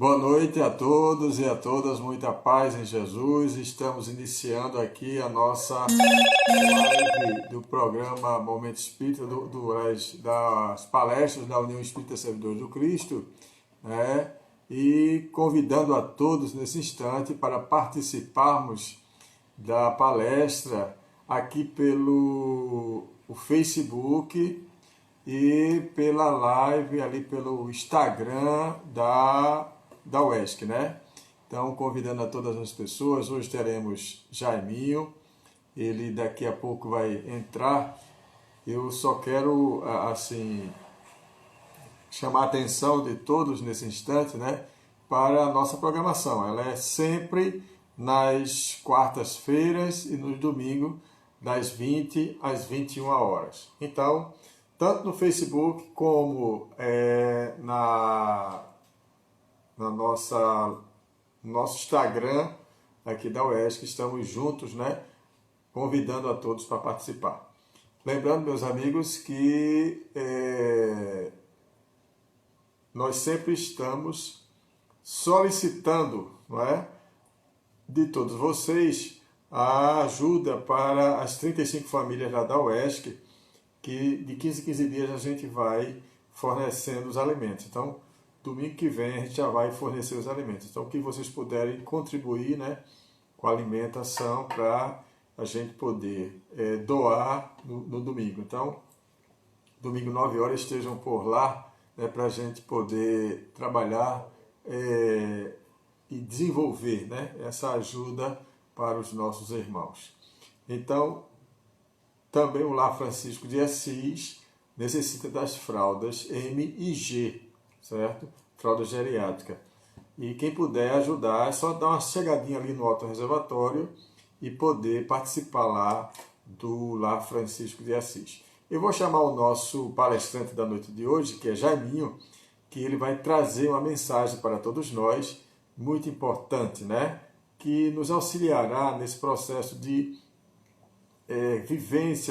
Boa noite a todos e a todas, muita paz em Jesus. Estamos iniciando aqui a nossa live do programa Momento Espírita, das palestras da União Espírita Servidores do Cristo, né? E convidando a todos nesse instante para participarmos da palestra aqui pelo o Facebook e pela live ali pelo Instagram da UESC, né? Então, convidando a todas as pessoas, hoje teremos Jaiminho, ele daqui a pouco vai entrar. Eu só quero, assim, chamar a atenção de todos nesse instante, né, para a nossa programação. Ela é sempre nas quartas-feiras e nos domingos, das 20 às 21 horas. Então, tanto no Facebook como no nosso Instagram aqui da UESC, estamos juntos, né, convidando a todos para participar. Lembrando, meus amigos, que nós sempre estamos solicitando, não é, de todos vocês a ajuda para as 35 famílias lá da UESC, que de 15 em 15 dias a gente vai fornecendo os alimentos. Então, domingo que vem a gente já vai fornecer os alimentos. Então, o que vocês puderem contribuir, né, com a alimentação para a gente poder doar no domingo. Então, domingo 9 horas estejam por lá, né, para a gente poder trabalhar e desenvolver, né, essa ajuda para os nossos irmãos. Então, também o Lar Francisco de Assis necessita das fraldas M e G, certo? Fralda geriátrica. E quem puder ajudar, é só dar uma chegadinha ali no autorreservatório e poder participar lá do Lar Francisco de Assis. Eu vou chamar o nosso palestrante da noite de hoje, que é Jaiminho, que ele vai trazer uma mensagem para todos nós, muito importante, né? Que nos auxiliará nesse processo de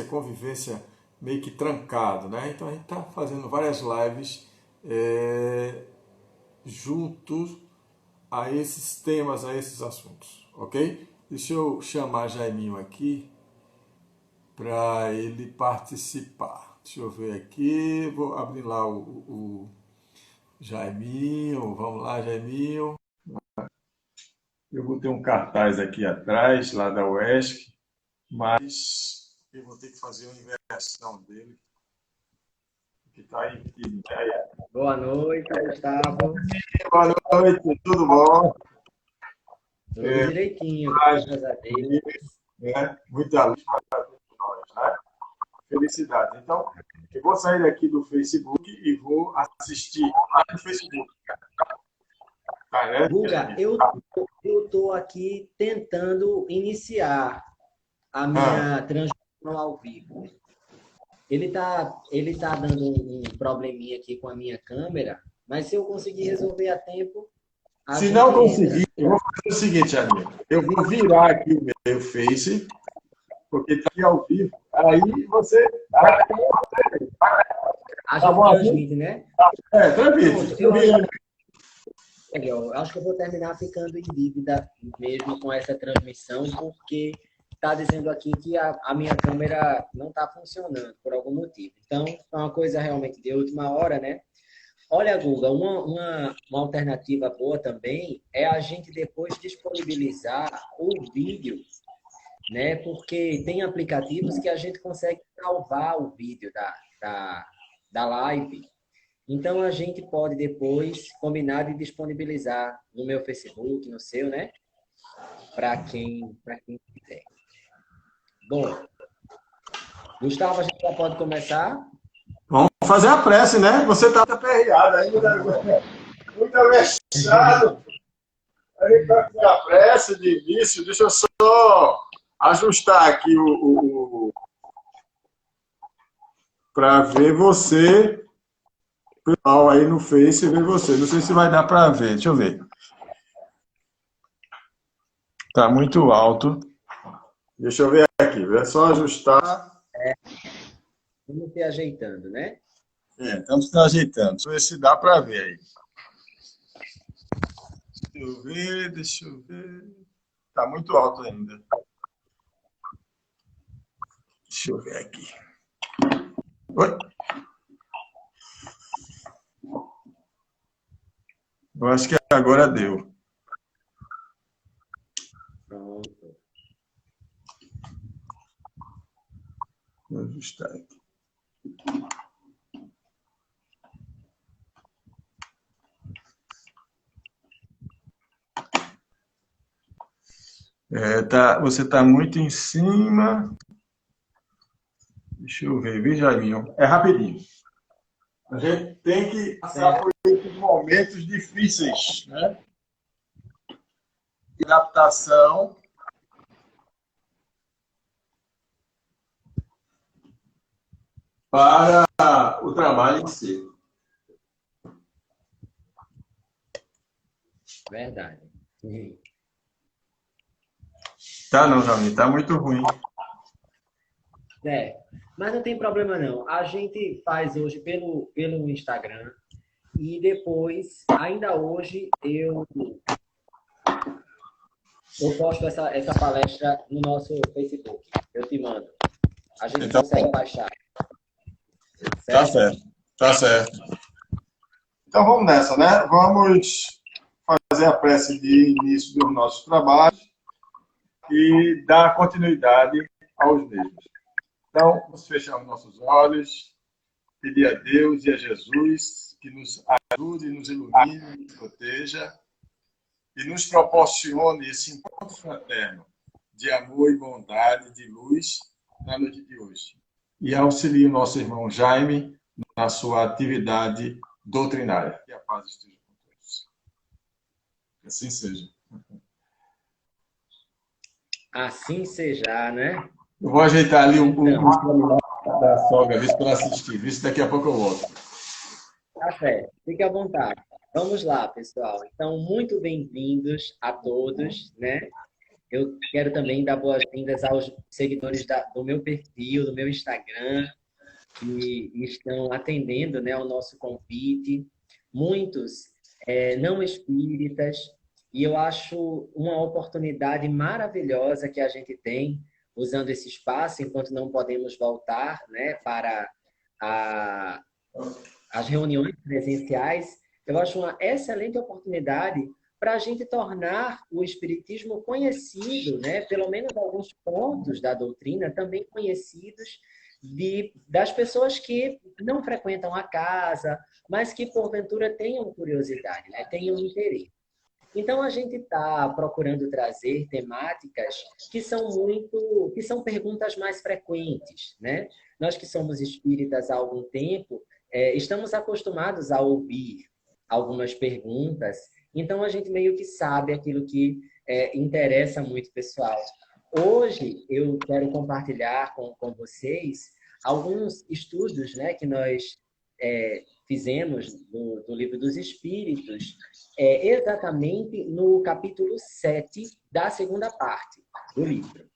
convivência meio que trancado, né? Então a gente está fazendo várias lives juntos a esses temas, a esses assuntos, ok? Deixa eu chamar Jaiminho aqui para ele participar. Deixa eu ver aqui, vou abrir lá o Jaiminho, vamos lá, Jaiminho. Eu vou ter um cartaz aqui atrás, lá da UESC, mas eu vou ter que fazer uma inversão dele, que está aí. Boa noite, Gustavo. Boa noite, tudo bom? Tudo direitinho, graças a Deus. Muita luz para todos nós, né? Felicidade. Então, eu vou sair aqui do Facebook e vou assistir lá no Facebook. Guga, eu estou aqui tentando iniciar a minha transmissão ao vivo. Ele tá dando um probleminha aqui com a minha câmera, mas se eu conseguir resolver a tempo... Se não conseguir, eu vou fazer o seguinte, amigo. Eu vou virar aqui o meu Face, porque está aqui ao vivo. Aí você... A gente transmite, né? Transmite. Eu acho que eu vou terminar ficando em dívida mesmo com essa transmissão, porque está dizendo aqui que a minha câmera não está funcionando por algum motivo. Então, é uma coisa realmente de última hora, né? Olha, Guga, uma alternativa boa também é a gente depois disponibilizar o vídeo, né? Porque tem aplicativos que a gente consegue salvar o vídeo da live. Então, a gente pode depois combinar de disponibilizar no meu Facebook, no seu, né? Para quem quiser. Bom, Gustavo, a gente já pode começar? Vamos fazer a prece, né? Você está aperreado ainda, muito avexado. A gente vai fazer a prece de início. Deixa eu só ajustar aqui para ver você. O pessoal aí no Face ver você. Não sei se vai dar para ver. Deixa eu ver. Está muito alto. Deixa eu ver aqui. É só ajustar. Vamos se ajeitando, né? Estamos se ajeitando. Deixa eu ver se dá para ver aí. Deixa eu ver. Está muito alto ainda. Deixa eu ver aqui. Oi? Eu acho que agora deu. Pronto. Vou ajustar aqui. Você está muito em cima. Deixa eu ver, Jaiminho. É rapidinho. A gente tem que passar por esses momentos difíceis, né? De adaptação. Para o trabalho em si. Verdade. Tá não, Jaiminho. Tá muito ruim. Mas não tem problema não. A gente faz hoje pelo Instagram e depois, ainda hoje, eu posto essa palestra no nosso Facebook. Eu te mando. A gente Então, consegue baixar. Tá certo. Tá certo. Então vamos nessa, né? Vamos fazer a prece de início dos nossos trabalhos e dar continuidade aos mesmos. Então, vamos fechar os nossos olhos, pedir a Deus e a Jesus que nos ajude, nos ilumine, nos proteja e nos proporcione esse encontro fraterno de amor e bondade, de luz na noite de hoje. E auxilie o nosso irmão Jaime na sua atividade doutrinária. Que a paz esteja com todos. Que assim seja. Assim seja, né? Eu vou ajeitar ali o celular da sogra, ver se ela assistir, ver se daqui a pouco eu volto. Tá certo. Fique à vontade. Vamos lá, pessoal. Então, muito bem-vindos a todos, né? Eu quero também dar boas-vindas aos seguidores do meu perfil, do meu Instagram, que estão atendendo, né, ao nosso convite. Muitos não espíritas, e eu acho uma oportunidade maravilhosa que a gente tem, usando esse espaço, enquanto não podemos voltar, né, para as reuniões presenciais. Eu acho uma excelente oportunidade para a gente tornar o Espiritismo conhecido, né? Pelo menos alguns pontos da doutrina também conhecidos das pessoas que não frequentam a casa, mas que porventura tenham curiosidade, né? Tenham interesse. Então a gente está procurando trazer temáticas que são perguntas mais frequentes, né? Nós que somos espíritas há algum tempo, estamos acostumados a ouvir algumas perguntas, então a gente meio que sabe aquilo que interessa muito o pessoal. Hoje eu quero compartilhar com vocês alguns estudos, né, que nós fizemos do Livro dos Espíritos, exatamente no capítulo 7 da segunda parte do livro.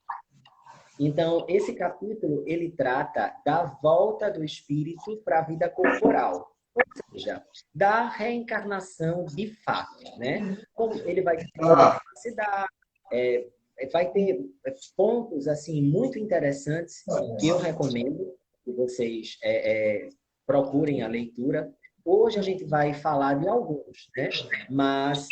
Então, esse capítulo, ele trata da volta do espírito para a vida corporal, ou seja, da reencarnação de fato, né? Como ele vai ter capacidade, vai ter pontos assim muito interessantes que eu recomendo que vocês procurem a leitura. Hoje a gente vai falar de alguns, né? Mas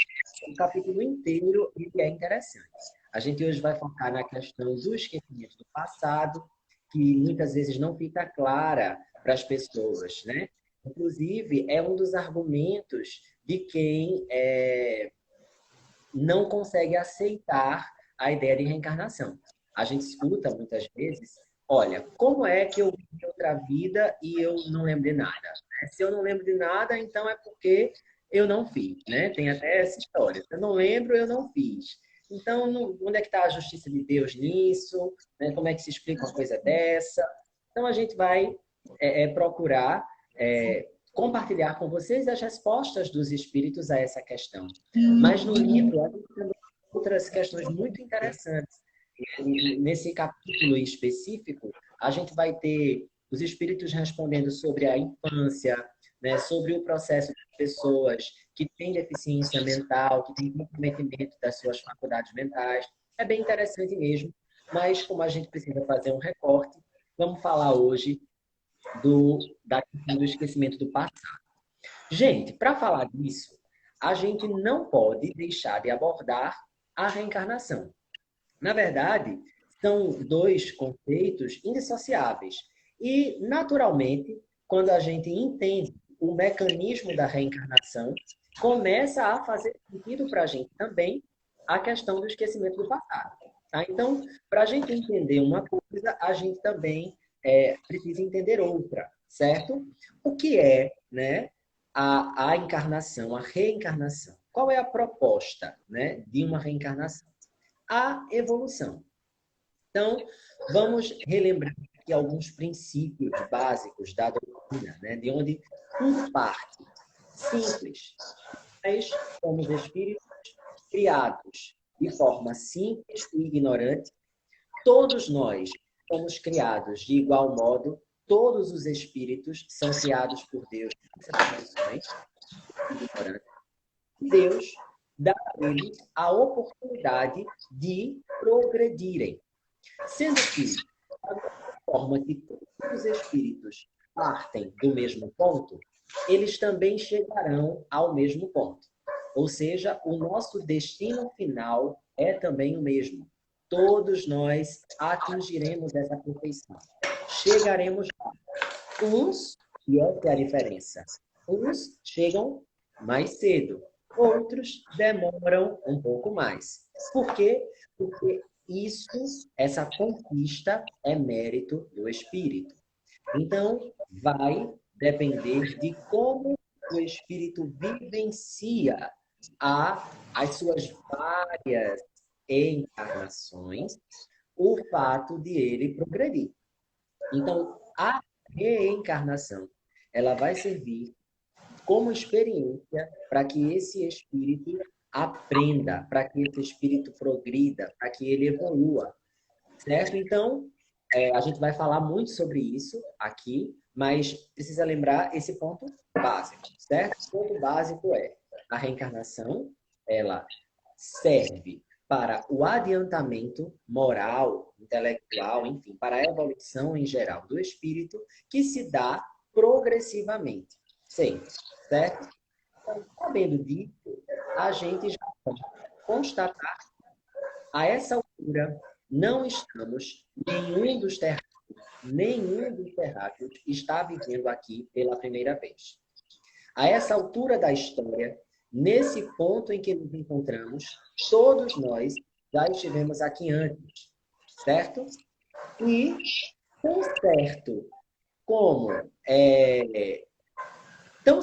o capítulo inteiro ele é interessante. A gente hoje vai focar na questão do esquecimento do passado, que muitas vezes não fica clara para as pessoas, né? Inclusive, é um dos argumentos de quem não consegue aceitar a ideia de reencarnação. A gente escuta muitas vezes, olha, como é que eu vivi outra vida e eu não lembro de nada? Se eu não lembro de nada, então é porque eu não fiz, né? Tem até essa história. Se eu não lembro, eu não fiz. Então, onde é que está a justiça de Deus nisso? Né? Como é que se explica uma coisa dessa? Então, a gente vai procurar compartilhar com vocês as respostas dos espíritos a essa questão. Mas no livro, há outras questões muito interessantes. E nesse capítulo específico, a gente vai ter os espíritos respondendo sobre a infância, né, sobre o processo de pessoas que têm deficiência mental, que têm comprometimento das suas faculdades mentais. É bem interessante mesmo, mas como a gente precisa fazer um recorte, vamos falar hoje da questão do esquecimento do passado. Gente, para falar disso, a gente não pode deixar de abordar a reencarnação. Na verdade, são dois conceitos indissociáveis. E, naturalmente, quando a gente entende o mecanismo da reencarnação, começa a fazer sentido para a gente também a questão do esquecimento do passado. Tá? Então, para a gente entender uma coisa, a gente também precisa entender outra, certo? O que é, né, a encarnação, a reencarnação? Qual é a proposta, né, de uma reencarnação? A evolução. Então, vamos relembrar aqui alguns princípios básicos da doutrina, né, de onde tudo parte. Simples. Nós somos espíritos criados de forma simples e ignorante. Todos nós somos criados de igual modo. Todos os espíritos são criados por Deus. Deus dá a eles a oportunidade de progredirem. Sendo que, da forma que todos os espíritos partem do mesmo ponto, eles também chegarão ao mesmo ponto. Ou seja, o nosso destino final é também o mesmo. Todos nós atingiremos essa perfeição. Chegaremos lá. Uns, e essa é a diferença, uns chegam mais cedo, outros demoram um pouco mais. Por quê? Porque essa conquista é mérito do espírito. Então, vai depender de como o espírito vivencia as suas várias encarnações, o fato de ele progredir. Então, a reencarnação, ela vai servir como experiência para que esse espírito aprenda, para que esse espírito progrida, para que ele evolua, certo? Então, a gente vai falar muito sobre isso aqui, mas precisa lembrar esse ponto básico, certo? O ponto básico é a reencarnação, ela serve para o adiantamento moral, intelectual, enfim, para a evolução em geral do espírito, que se dá progressivamente, sempre, certo? Então, sabendo disso, a gente já pode constatar a essa altura não estamos, nenhum dos terráqueos está vivendo aqui pela primeira vez. A essa altura da história, nesse ponto em que nos encontramos, todos nós já estivemos aqui antes, certo? E tão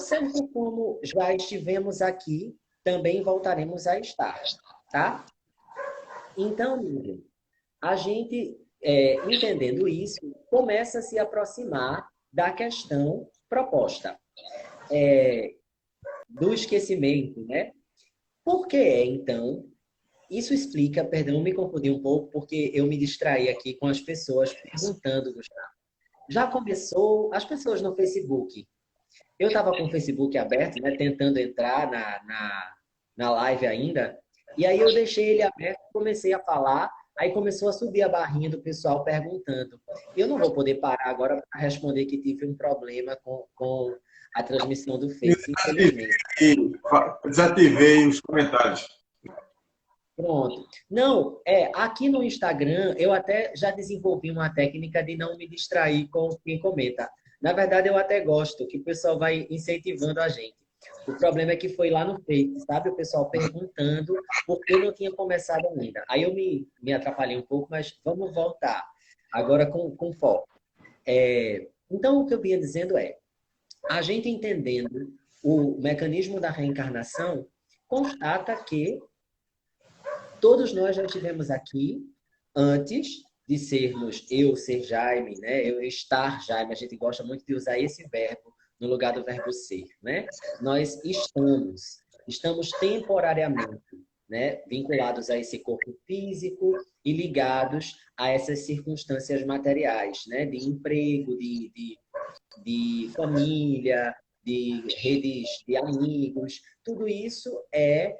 certo como já estivemos aqui, também voltaremos a estar, tá? Então, a gente, entendendo isso, começa a se aproximar da questão proposta do esquecimento, né? Por que, então, isso explica, perdão, me confundi um pouco, porque eu me distraí aqui com as pessoas perguntando, Gustavo. Já começou, as pessoas no Facebook. Eu estava com o Facebook aberto, né, tentando entrar na live ainda, e aí eu deixei ele aberto, comecei a falar, aí começou a subir a barrinha do pessoal perguntando. Eu não vou poder parar agora para responder que tive um problema com a transmissão do Face, infelizmente. Desativei os comentários. Pronto. Não, aqui no Instagram eu até já desenvolvi uma técnica de não me distrair com quem comenta. Na verdade, eu até gosto que o pessoal vai incentivando a gente. O problema é que foi lá no Face, sabe? O pessoal perguntando porque eu não tinha começado ainda. Aí eu me atrapalhei um pouco, mas vamos voltar. Agora com foco. Então, o que eu vinha dizendo a gente entendendo o mecanismo da reencarnação, constata que todos nós já estivemos aqui antes de sermos eu ser Jaime, né? Eu estar Jaime. A gente gosta muito de usar esse verbo no lugar do verbo ser, né? Nós estamos temporariamente, né, vinculados a esse corpo físico e ligados a essas circunstâncias materiais, né? De emprego, de família, de redes de amigos. Tudo isso é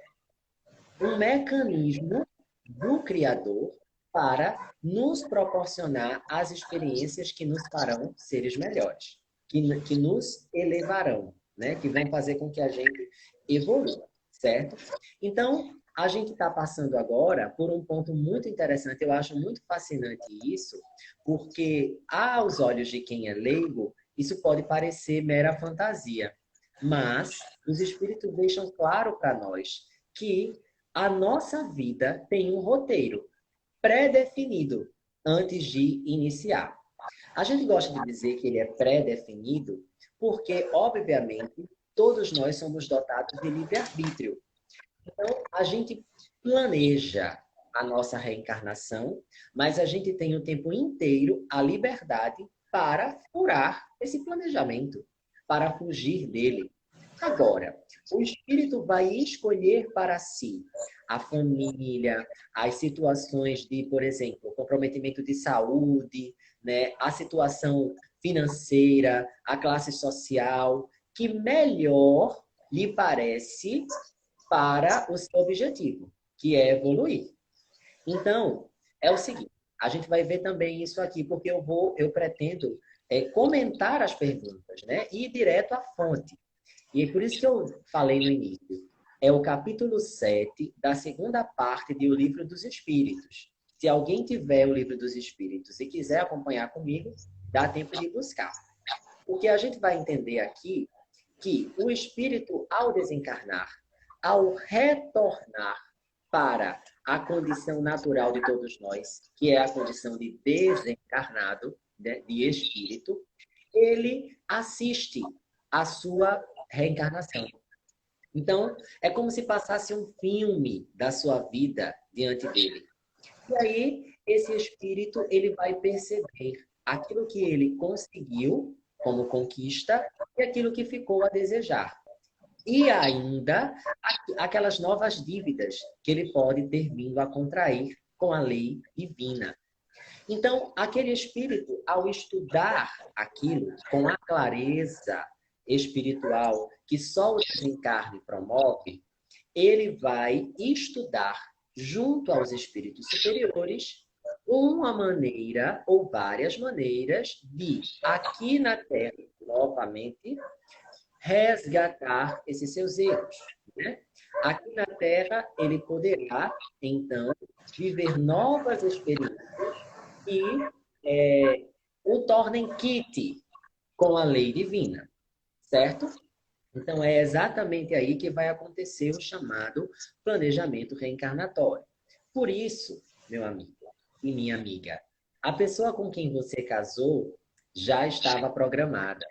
um mecanismo do Criador para nos proporcionar as experiências que nos farão seres melhores, que nos elevarão, né? Que vão fazer com que a gente evolua, certo? Então, a gente está passando agora por um ponto muito interessante, eu acho muito fascinante isso, porque aos olhos de quem é leigo, isso pode parecer mera fantasia, mas os espíritos deixam claro para nós que a nossa vida tem um roteiro pré-definido antes de iniciar. A gente gosta de dizer que ele é pré-definido porque, obviamente, todos nós somos dotados de livre-arbítrio. Então, a gente planeja a nossa reencarnação, mas a gente tem o tempo inteiro a liberdade para furar esse planejamento, para fugir dele. Agora, o espírito vai escolher para si a família, as situações de, por exemplo, comprometimento de saúde, né, a situação financeira, a classe social, que melhor lhe parece para o seu objetivo, que é evoluir. Então, é o seguinte, a gente vai ver também isso aqui, porque eu pretendo comentar as perguntas, né? E ir direto à fonte. E é por isso que eu falei no início. É o capítulo 7 da segunda parte do Livro dos Espíritos. Se alguém tiver o Livro dos Espíritos e quiser acompanhar comigo, dá tempo de buscar. Porque a gente vai entender aqui que o espírito, ao desencarnar, ao retornar para a condição natural de todos nós, que é a condição de desencarnado, né, de espírito, ele assiste a sua reencarnação. Então, é como se passasse um filme da sua vida diante dele. E aí, esse espírito, ele vai perceber aquilo que ele conseguiu como conquista e aquilo que ficou a desejar. E ainda aquelas novas dívidas que ele pode ter vindo a contrair com a lei divina. Então, aquele espírito, ao estudar aquilo com a clareza espiritual que só o desencarne promove, ele vai estudar junto aos espíritos superiores uma maneira ou várias maneiras de, aqui na Terra, novamente, resgatar esses seus erros. Né? Aqui na Terra, ele poderá, então, viver novas experiências que o tornem quite com a lei divina, certo? Então, é exatamente aí que vai acontecer o chamado planejamento reencarnatório. Por isso, meu amigo e minha amiga, a pessoa com quem você casou já estava programada.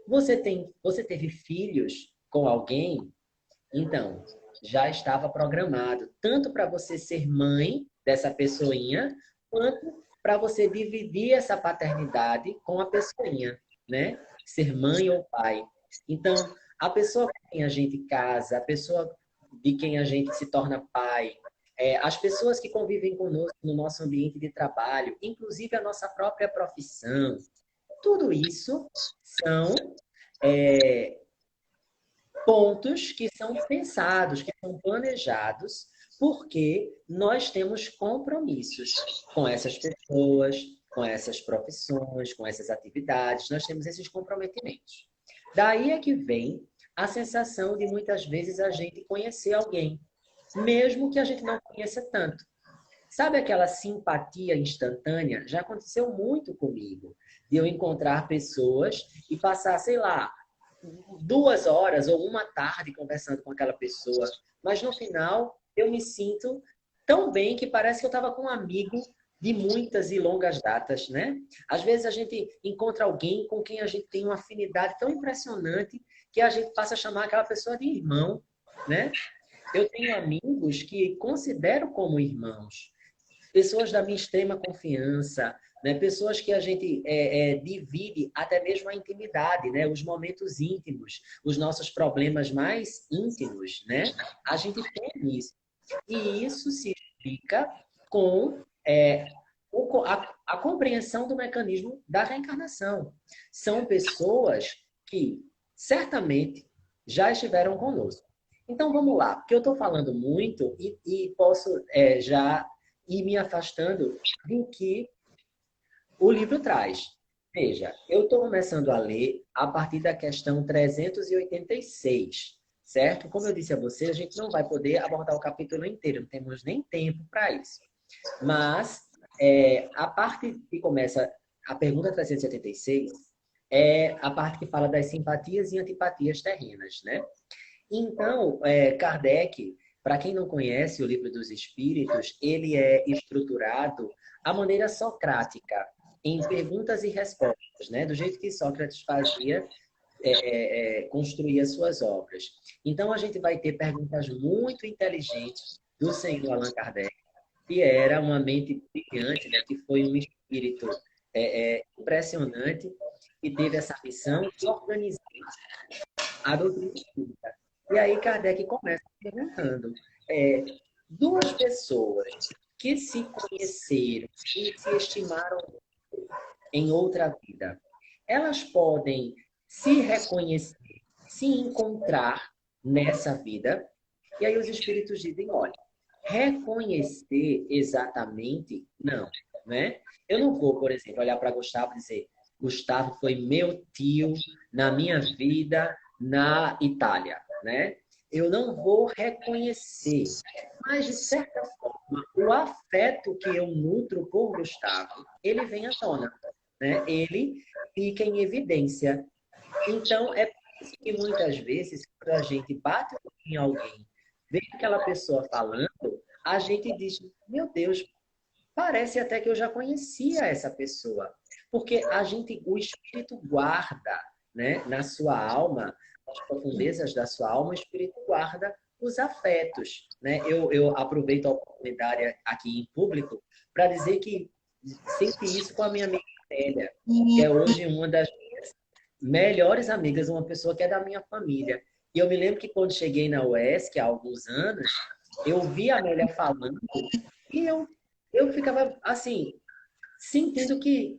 Você teve filhos com alguém? Então, já estava programado, tanto para você ser mãe dessa pessoinha, quanto para você dividir essa paternidade com a pessoinha, né? Ser mãe ou pai. Então, a pessoa com quem a gente casa, a pessoa de quem a gente se torna pai, as pessoas que convivem conosco no nosso ambiente de trabalho, inclusive a nossa própria profissão, tudo isso são pontos que são pensados, que são planejados, porque nós temos compromissos com essas pessoas, com essas profissões, com essas atividades, nós temos esses comprometimentos. Daí é que vem a sensação de muitas vezes a gente conhecer alguém, mesmo que a gente não conheça tanto. Sabe aquela simpatia instantânea? Já aconteceu muito comigo, de eu encontrar pessoas e passar, sei lá, 2 horas ou uma tarde conversando com aquela pessoa, mas no final eu me sinto tão bem que parece que eu estava com um amigo de muitas e longas datas, né? Às vezes a gente encontra alguém com quem a gente tem uma afinidade tão impressionante que a gente passa a chamar aquela pessoa de irmão, né? Eu tenho amigos que considero como irmãos, pessoas da minha extrema confiança, né? Pessoas que a gente divide até mesmo a intimidade, né? Os momentos íntimos, os nossos problemas mais íntimos, né? A gente tem isso. E isso se explica com a compreensão do mecanismo da reencarnação. São pessoas que certamente já estiveram conosco. Então vamos lá, porque eu estou falando muito e posso já ir me afastando do que o livro traz. Veja, eu estou começando a ler a partir da questão 386, certo? Como eu disse a você, a gente não vai poder abordar o capítulo inteiro, não temos nem tempo para isso. Mas a parte que começa a pergunta 386 é a parte que fala das simpatias e antipatias terrenas, né? Então, Kardec, para quem não conhece o Livro dos Espíritos, ele é estruturado à maneira socrática, em perguntas e respostas, né? Do jeito que Sócrates fazia, construía suas obras. Então, a gente vai ter perguntas muito inteligentes do senhor Allan Kardec, que era uma mente brilhante, né? Que foi um espírito impressionante e teve essa missão de organizar a doutrina espírita. E aí Kardec começa perguntando, duas pessoas que se conheceram e se estimaram em outra vida, elas podem se reconhecer, se encontrar nessa vida? E aí os espíritos dizem, olha, reconhecer exatamente, não, né? Eu não vou, por exemplo, olhar para Gustavo e dizer, Gustavo foi meu tio na minha vida na Itália, né? Eu não vou reconhecer, mas de certa forma, o afeto que eu nutro por Gustavo, ele vem à tona, né? Ele fica em evidência. Então, é por isso que muitas vezes, quando a gente bate em alguém, vê aquela pessoa falando, a gente diz, meu Deus, parece até que eu já conhecia essa pessoa. Porque o espírito guarda, né, na sua alma, nas profundezas da sua alma, o espírito guarda os afetos, né? Eu aproveito a oportunidade aqui em público para dizer que senti isso com a minha amiga Célia, que é hoje uma das melhores amigas, uma pessoa que é da minha família. E eu me lembro que quando cheguei na UESC, há alguns anos, eu vi a Amélia falando e eu ficava, assim, sentindo que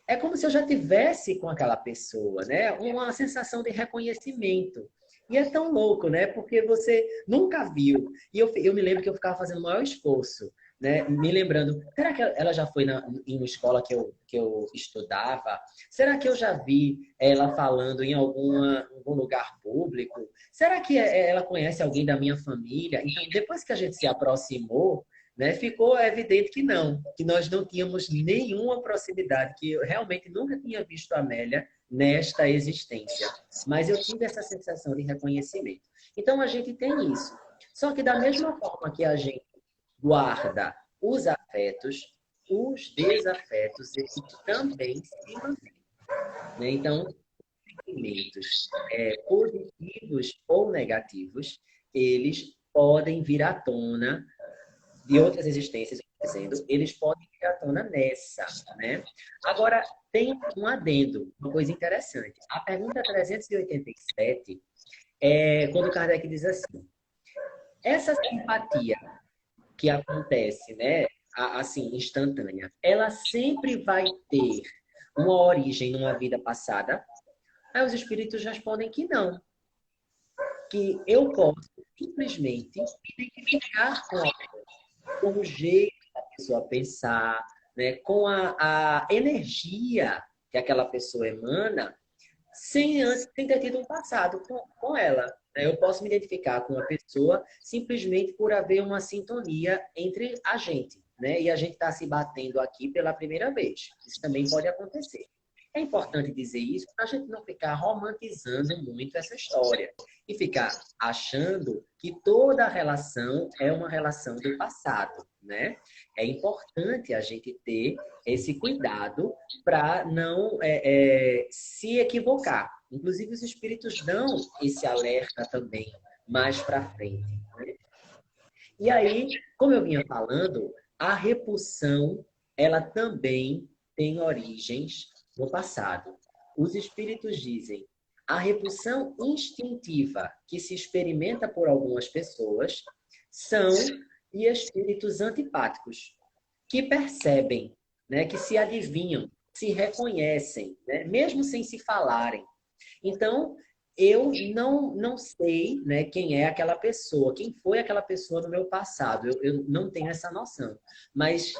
é como se eu já tivesse com aquela pessoa, né? Uma sensação de reconhecimento. E é tão louco, né? Porque você nunca viu. E eu me lembro que eu ficava fazendo o maior esforço, né? Me lembrando, será que ela já foi em uma escola que eu estudava? Será que eu já vi ela falando em algum lugar público? Será que ela conhece alguém da minha família? Então, depois que a gente se aproximou, né, ficou evidente que não, que nós não tínhamos nenhuma proximidade, que eu realmente nunca tinha visto a Amélia nesta existência. Mas eu tive essa sensação de reconhecimento. Então a gente tem isso. Só que da mesma forma que a gente guarda os afetos, os desafetos, eles também se mantêm. Né? Então, sentimentos positivos ou negativos, eles podem vir à tona de outras existências, dizendo, eles podem vir à tona nessa, né? Agora, tem um adendo, uma coisa interessante. A pergunta 387 quando Kardec diz assim, essa simpatia que acontece, né, assim, instantânea, ela sempre vai ter uma origem numa vida passada? Aí os espíritos respondem que não, que eu posso simplesmente me identificar com o jeito da pessoa pensar, né? Com a energia que aquela pessoa emana, sem antes ter tido um passado com ela. Né? Eu posso me identificar com uma pessoa simplesmente por haver uma sintonia entre a gente. Né? E a gente está se batendo aqui pela primeira vez. Isso também pode acontecer. É importante dizer isso para a gente não ficar romantizando muito essa história e ficar achando que toda relação é uma relação do passado, né? É importante a gente ter esse cuidado para não se equivocar. Inclusive, os espíritos dão esse alerta também mais para frente. Né? E aí, como eu vinha falando, a repulsão, ela também tem origens no passado. Os espíritos dizem, a repulsão instintiva que se experimenta por algumas pessoas são de espíritos antipáticos, que percebem, né, que se adivinham, se reconhecem, né, mesmo sem se falarem. Então, eu não sei, né, quem é aquela pessoa, quem foi aquela pessoa no meu passado. Eu não tenho essa noção. Mas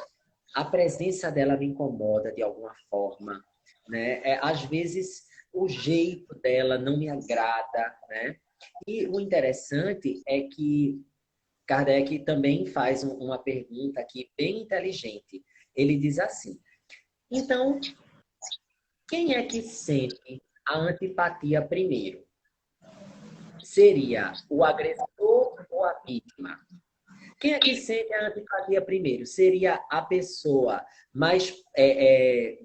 a presença dela me incomoda de alguma forma, né? Às vezes o jeito dela não me agrada, né? E o interessante é que Kardec também faz uma pergunta aqui bem inteligente. Ele diz assim: então, quem é que sente a antipatia primeiro? Seria o agressor ou a vítima? Quem é que sente a antipatia primeiro? Seria a pessoa mais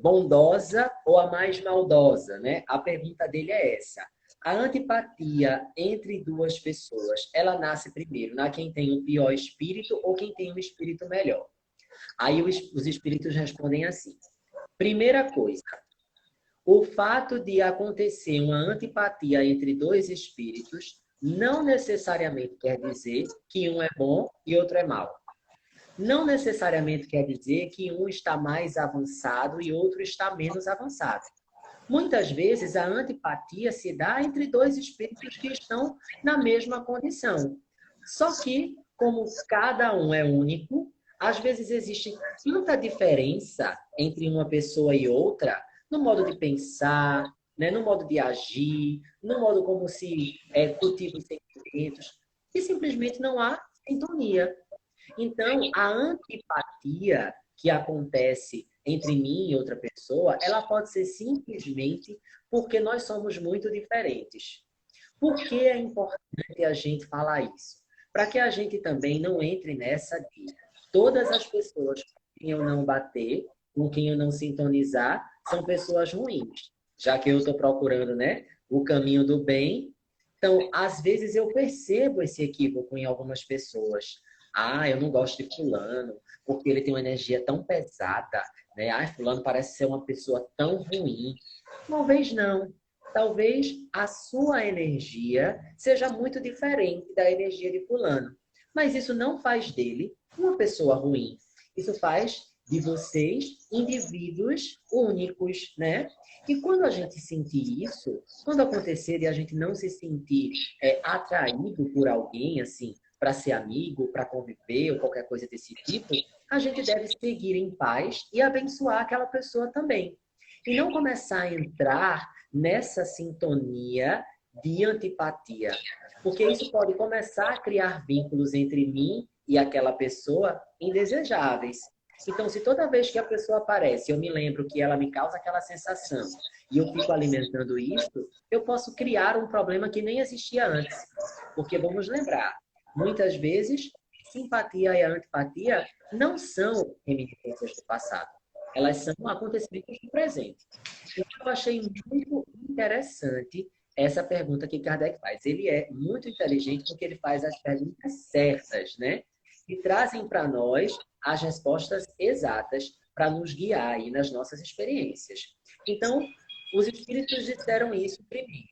bondosa ou a mais maldosa, né? A pergunta dele é essa. A antipatia entre duas pessoas, ela nasce primeiro na quem tem o pior espírito ou quem tem um espírito melhor? Aí os espíritos respondem assim. Primeira coisa, o fato de acontecer uma antipatia entre dois espíritos não necessariamente quer dizer que um é bom e outro é mau. Não necessariamente quer dizer que um está mais avançado e outro está menos avançado. Muitas vezes a antipatia se dá entre dois espíritos que estão na mesma condição. Só que, como cada um é único, às vezes existe tanta diferença entre uma pessoa e outra no modo de pensar, né, no modo de agir, no modo como se cultiva os sentimentos, que simplesmente não há sintonia. Então, a antipatia que acontece entre mim e outra pessoa, ela pode ser simplesmente porque nós somos muito diferentes. Por que é importante a gente falar isso? Para que a gente também não entre nessa de todas as pessoas com quem eu não bater, com quem eu não sintonizar, são pessoas ruins. Já que eu estou procurando, né, o caminho do bem. Então, às vezes eu percebo esse equívoco em algumas pessoas. Ah, eu não gosto de fulano, porque ele tem uma energia tão pesada, né? Ah, fulano parece ser uma pessoa tão ruim. Talvez não. Talvez a sua energia seja muito diferente da energia de fulano. Mas isso não faz dele uma pessoa ruim. Isso faz de vocês indivíduos únicos, né? E quando a gente sentir isso, quando acontecer de a gente não se sentir atraído por alguém, assim, para ser amigo, para conviver ou qualquer coisa desse tipo, a gente deve seguir em paz e abençoar aquela pessoa também. E não começar a entrar nessa sintonia de antipatia. Porque isso pode começar a criar vínculos entre mim e aquela pessoa indesejáveis. Então, se toda vez que a pessoa aparece, eu me lembro que ela me causa aquela sensação e eu fico alimentando isso, eu posso criar um problema que nem existia antes. Porque vamos lembrar, muitas vezes, simpatia e antipatia não são reminiscências do passado. Elas são acontecimentos do presente. Então, eu achei muito interessante essa pergunta que Kardec faz. Ele é muito inteligente porque ele faz as perguntas certas, né? E trazem para nós as respostas exatas para nos guiar aí nas nossas experiências. Então, os espíritos disseram isso primeiro.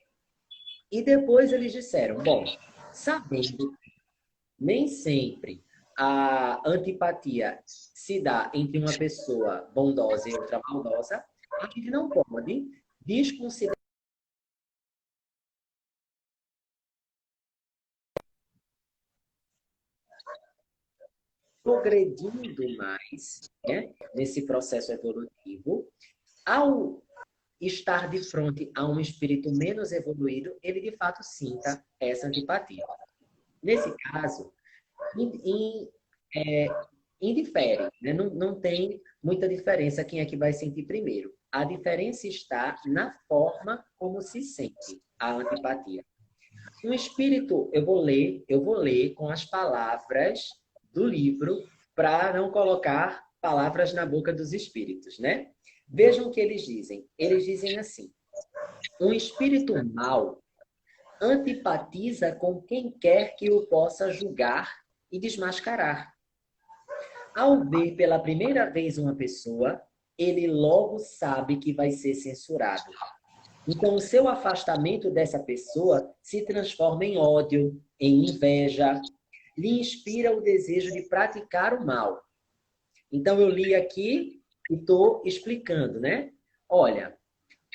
E depois eles disseram, bom, sabendo que nem sempre a antipatia se dá entre uma pessoa bondosa e outra maldosa, a gente não pode desconsiderar progredindo mais, né, nesse processo evolutivo, ao estar de frente a um espírito menos evoluído, ele de fato sinta essa antipatia. Nesse caso, é, indifere, né? Não tem muita diferença quem é que vai sentir primeiro. A diferença está na forma como se sente a antipatia. Um espírito, eu vou ler com as palavras do livro para não colocar palavras na boca dos espíritos, né? Vejam o que eles dizem. Eles dizem assim: um espírito mau antipatiza com quem quer que o possa julgar e desmascarar. Ao ver pela primeira vez uma pessoa, ele logo sabe que vai ser censurado. Então, o seu afastamento dessa pessoa se transforma em ódio, em inveja, lhe inspira o desejo de praticar o mal. Então, eu li aqui e estou explicando, né? Olha,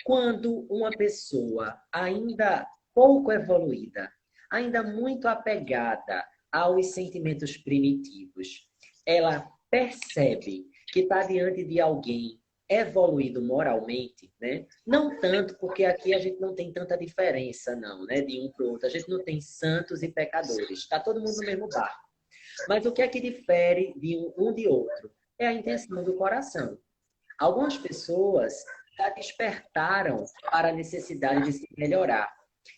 quando uma pessoa ainda pouco evoluída, ainda muito apegada aos sentimentos primitivos, ela percebe que está diante de alguém evoluído moralmente, né? Não tanto, porque aqui a gente não tem tanta diferença, não, né? De um para o outro. A gente não tem santos e pecadores. Está todo mundo no mesmo barco. Mas o que é que difere de um de outro? É a intenção do coração. Algumas pessoas já despertaram para a necessidade de se melhorar.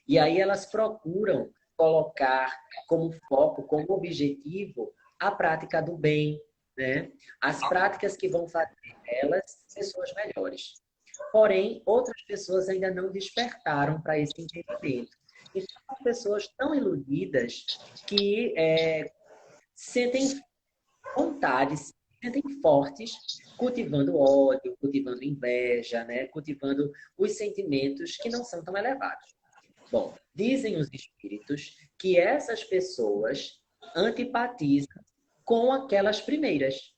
E aí elas procuram colocar como foco, como objetivo, a prática do bem, né? As práticas que vão fazer delas pessoas melhores. Porém, outras pessoas ainda não despertaram para esse entendimento. Então, são pessoas tão iludidas que sentem vontade, se sentem fortes, cultivando ódio, cultivando inveja, né? Cultivando os sentimentos que não são tão elevados. Bom, dizem os espíritos que essas pessoas antipatizam com aquelas primeiras.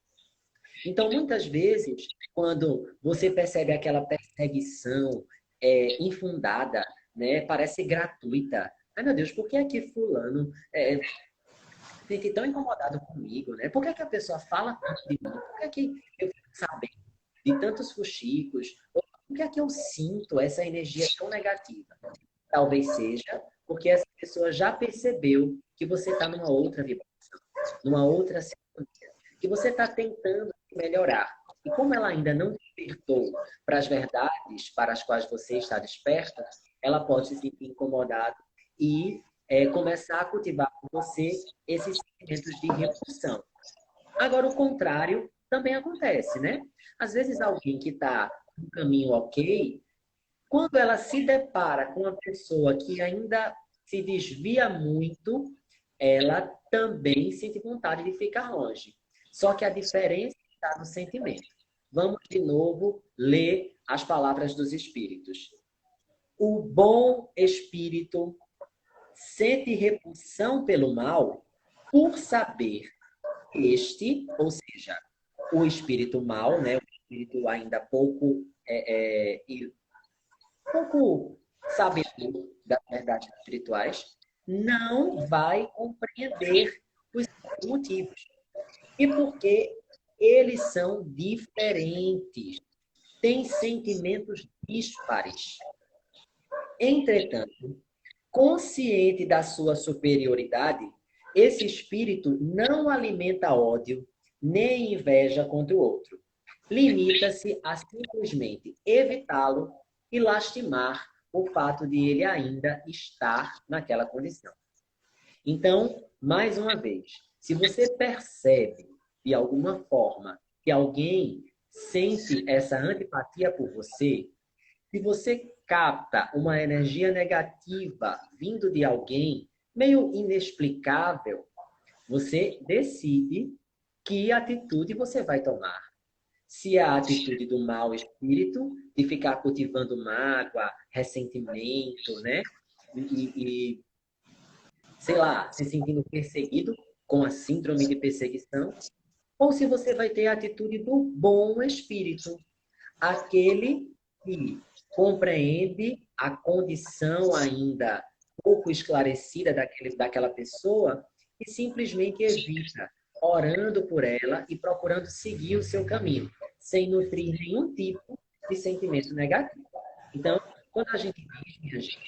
Então, muitas vezes, quando você percebe aquela perseguição infundada, né? Parece gratuita. Ai, meu Deus, por que é que fulano fique tão incomodado comigo, né? Por que é que a pessoa fala tanto de mim? Por que é que eu fico sabendo de tantos fuxicos? Por que é que eu sinto essa energia tão negativa? Talvez seja porque essa pessoa já percebeu que você está numa outra vibração, numa outra sintonia, que você está tentando melhorar. E como ela ainda não despertou para as verdades para as quais você está desperta, ela pode se sentir incomodada e começar a cultivar com você esses sentimentos de repulsão. Agora, o contrário também acontece, né? Às vezes, alguém que está no caminho ok, quando ela se depara com uma pessoa que ainda se desvia muito, ela também sente vontade de ficar longe. Só que a diferença está no sentimento. Vamos de novo ler as palavras dos espíritos. O bom espírito sente repulsão pelo mal por saber este, ou seja, o espírito mal, né, o espírito ainda pouco sabedor das verdades espirituais, não vai compreender os motivos. E porque eles são diferentes, têm sentimentos díspares. Entretanto, consciente da sua superioridade, esse espírito não alimenta ódio nem inveja contra o outro. Limita-se a simplesmente evitá-lo e lastimar o fato de ele ainda estar naquela condição. Então, mais uma vez, se você percebe de alguma forma que alguém sente essa antipatia por você, se você capta uma energia negativa vindo de alguém meio inexplicável, você decide que atitude você vai tomar. Se é a atitude do mau espírito, de ficar cultivando mágoa, ressentimento, né? E sei lá, se sentindo perseguido com a síndrome de perseguição, ou se você vai ter a atitude do bom espírito, aquele que compreende a condição ainda pouco esclarecida daquela pessoa e simplesmente evita, orando por ela e procurando seguir o seu caminho, sem nutrir nenhum tipo de sentimento negativo. Então, quando a gente diz, minha gente,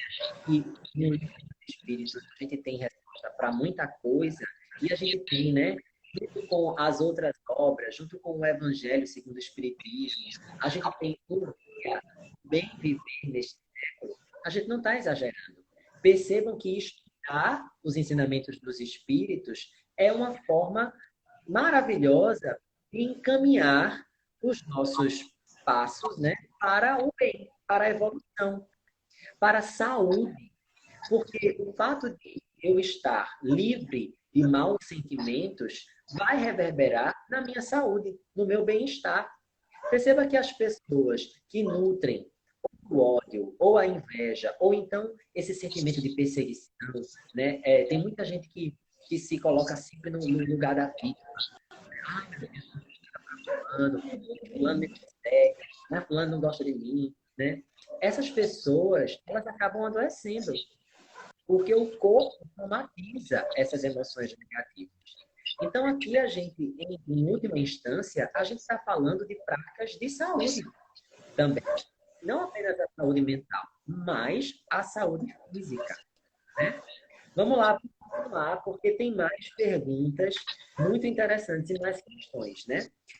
que no livro dos Espíritos a gente tem resposta para muita coisa, e a gente tem, né? Junto com as outras obras, junto com o Evangelho segundo o Espiritismo, a gente tem um guia bem viver neste século. A gente não está exagerando. Percebam que estudar os ensinamentos dos Espíritos é uma forma maravilhosa de encaminhar os nossos passos, né, para o bem, para a evolução, para a saúde. Porque o fato de eu estar livre de maus sentimentos vai reverberar na minha saúde, no meu bem-estar. Perceba que as pessoas que nutrem o ódio, ou a inveja, ou então esse sentimento de perseguição, né? Tem muita gente que se coloca sempre no lugar da vítima. Ai, meu Deus, fulano me persegue, né? Fulano não gosta de mim, né? Essas pessoas, elas acabam adoecendo. porque o corpo somatiza essas emoções negativas. Então, aqui a gente, em última instância, a gente está falando de práticas de saúde também. Não apenas a saúde mental, mas a saúde física, né? Vamos lá, porque tem mais perguntas muito interessantes e mais questões, né?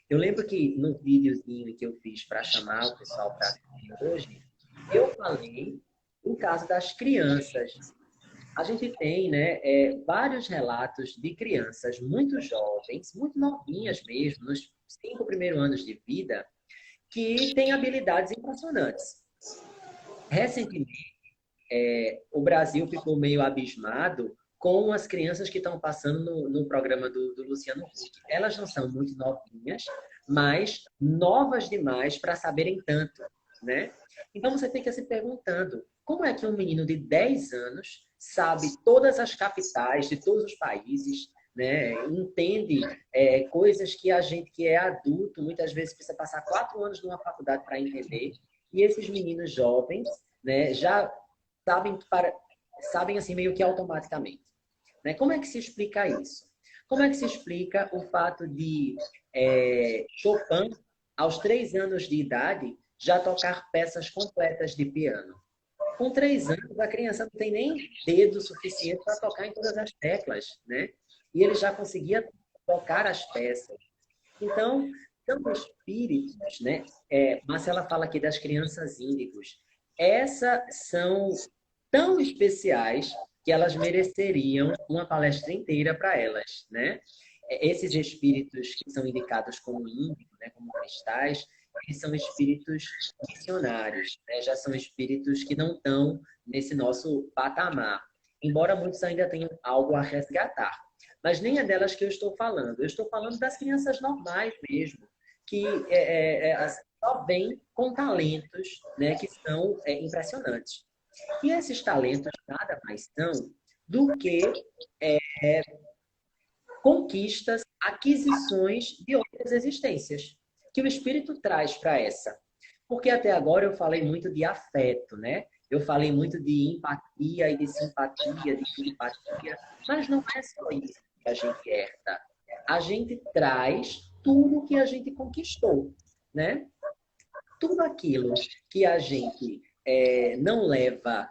Eu lembro que no videozinho que eu fiz para chamar o pessoal para assistir hoje, eu falei o caso das crianças. A gente tem, né, vários relatos de crianças muito jovens, muito novinhas mesmo, nos 5 primeiros anos de vida, que têm habilidades impressionantes. Recentemente, o Brasil ficou meio abismado com as crianças que estão passando no programa do Luciano Huck. Elas não são muito novinhas, mas novas demais para saberem tanto, né? Então você fica se perguntando, como é que um menino de 10 anos sabe todas as capitais de todos os países, né? Entende coisas que a gente que é adulto muitas vezes precisa passar 4 anos numa faculdade para entender, e esses meninos jovens, né, já sabem assim meio que automaticamente, né? Como é que se explica isso? Como é que se explica o fato de Chopin, aos 3 anos de idade, já tocar peças completas de piano? Com 3 anos, a criança não tem nem dedo suficiente para tocar em todas as teclas, né? E ele já conseguia tocar as peças. Então, são espíritos, né? Marcela fala aqui das crianças índigos. Essas são tão especiais que elas mereceriam uma palestra inteira para elas, né? Esses espíritos que são indicados como índigo, né, como cristais, eles são espíritos missionários, né? Já são espíritos que não estão nesse nosso patamar, embora muitos ainda tenham algo a resgatar. Mas nem é delas que eu estou falando. Eu estou falando das crianças normais mesmo, que só vêm com talentos, né, que são impressionantes. E esses talentos nada mais são do que conquistas, aquisições de outras existências, que o espírito traz para essa. Porque até agora eu falei muito de afeto, né? Eu falei muito de empatia e de simpatia, de simpatia, mas não é só isso que a gente herda. A gente traz tudo que a gente conquistou, né? Tudo aquilo que a gente não leva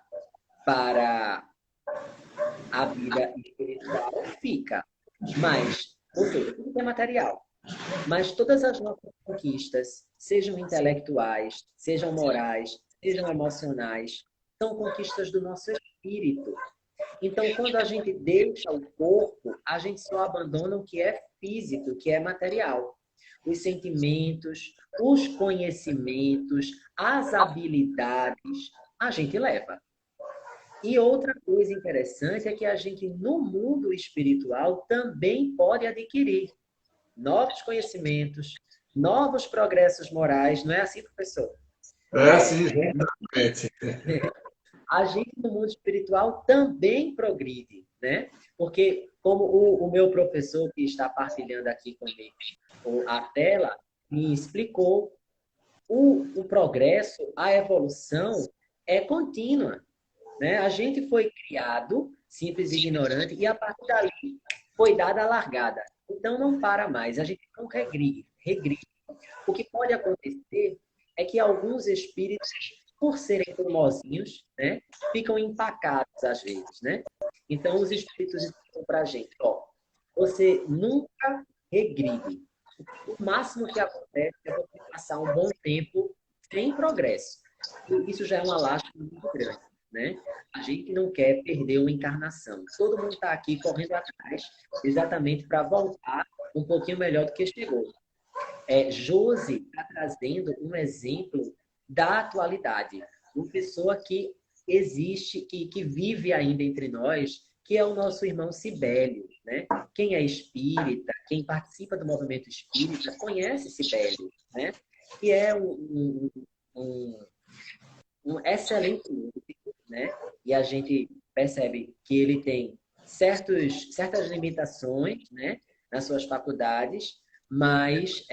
para a vida espiritual fica. Mas, ou seja, tudo que é material. Mas todas as nossas conquistas, sejam intelectuais, sejam morais, sejam emocionais, são conquistas do nosso espírito. Então, quando a gente deixa o corpo, a gente só abandona o que é físico, o que é material. Os sentimentos, os conhecimentos, as habilidades, a gente leva. E outra coisa interessante é que a gente, no mundo espiritual, também pode adquirir novos conhecimentos, novos progressos morais. Não é assim, professor? É assim, exatamente. A gente, no mundo espiritual, também progride, né? Porque, como o meu professor que está partilhando aqui comigo a tela, me explicou, o progresso, a evolução é contínua. Né? A gente foi criado simples e ignorante e a partir dali foi dada a largada. Então não para mais, a gente não regride. O que pode acontecer é que alguns espíritos, por serem formosinhos, né, ficam empacados às vezes, né? Então os espíritos dizem para a gente, ó, você nunca regride. O máximo que acontece é você passar um bom tempo sem progresso. E isso já é uma lástima muito grande. Né? A gente não quer perder uma encarnação. Todo mundo está aqui correndo atrás exatamente para voltar um pouquinho melhor do que chegou. Josi está trazendo um exemplo da atualidade. Uma pessoa que existe, que vive ainda entre nós, que é o nosso irmão Sibélio. Né? Quem é espírita, quem participa do movimento espírita, conhece Sibélio. Né? Que é um excelente músico, né? E a gente percebe que ele tem certas limitações, né, nas suas faculdades, mas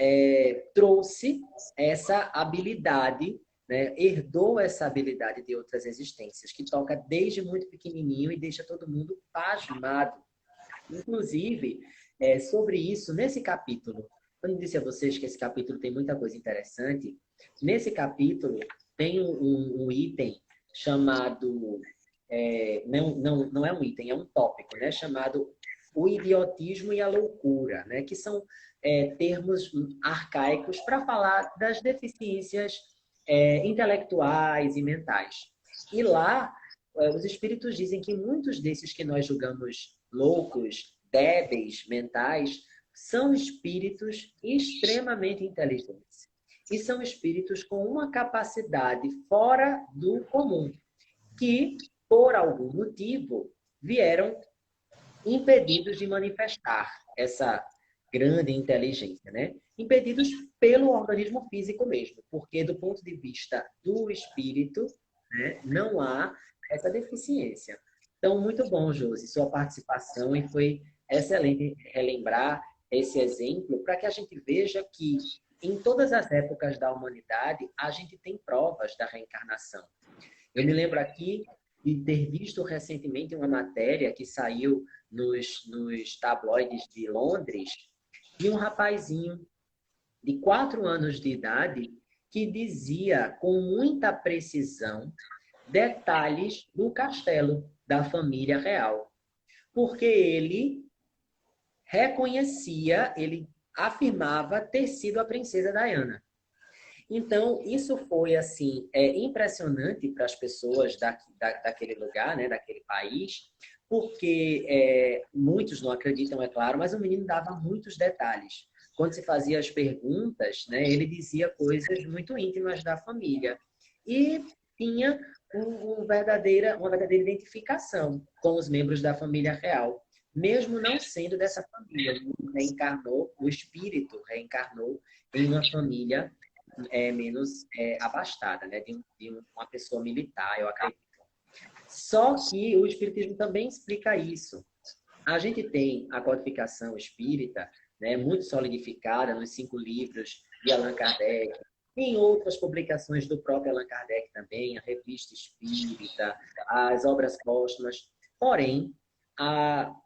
trouxe essa habilidade, né, herdou essa habilidade de outras existências, que toca desde muito pequenininho e deixa todo mundo pasmado. Inclusive, sobre isso, nesse capítulo, quando eu disse a vocês que esse capítulo tem muita coisa interessante, nesse capítulo tem um item chamado, não é um item, é um tópico, né, chamado o idiotismo e a loucura, né, que são termos arcaicos para falar das deficiências intelectuais e mentais. E lá, os espíritos dizem que muitos desses que nós julgamos loucos, débeis, mentais, são espíritos extremamente inteligentes. E são espíritos com uma capacidade fora do comum, que, por algum motivo, vieram impedidos de manifestar essa grande inteligência, né? Impedidos pelo organismo físico mesmo, porque do ponto de vista do espírito, né, não há essa deficiência. Então, muito bom, Josi, sua participação, e foi excelente relembrar esse exemplo para que a gente veja que em todas as épocas da humanidade a gente tem provas da reencarnação. Eu me lembro aqui de ter visto recentemente uma matéria que saiu nos tabloides de Londres, de um rapazinho de 4 anos de idade que dizia com muita precisão detalhes do castelo da família real. Porque ele reconhecia, ele afirmava ter sido a princesa Diana. Então, isso foi assim impressionante para as pessoas daquele lugar, né, daquele país, porque muitos não acreditam, é claro, mas o menino dava muitos detalhes. Quando se fazia as perguntas, né, ele dizia coisas muito íntimas da família. E tinha uma verdadeira identificação com os membros da família real, mesmo não sendo dessa família. O espírito reencarnou em uma família menos abastada, né? de uma pessoa militar, eu acredito. Só que o Espiritismo também explica isso. A gente tem a codificação espírita, né, muito solidificada nos 5 livros de Allan Kardec, em outras publicações do próprio Allan Kardec também, a Revista Espírita, as obras póstumas. Porém,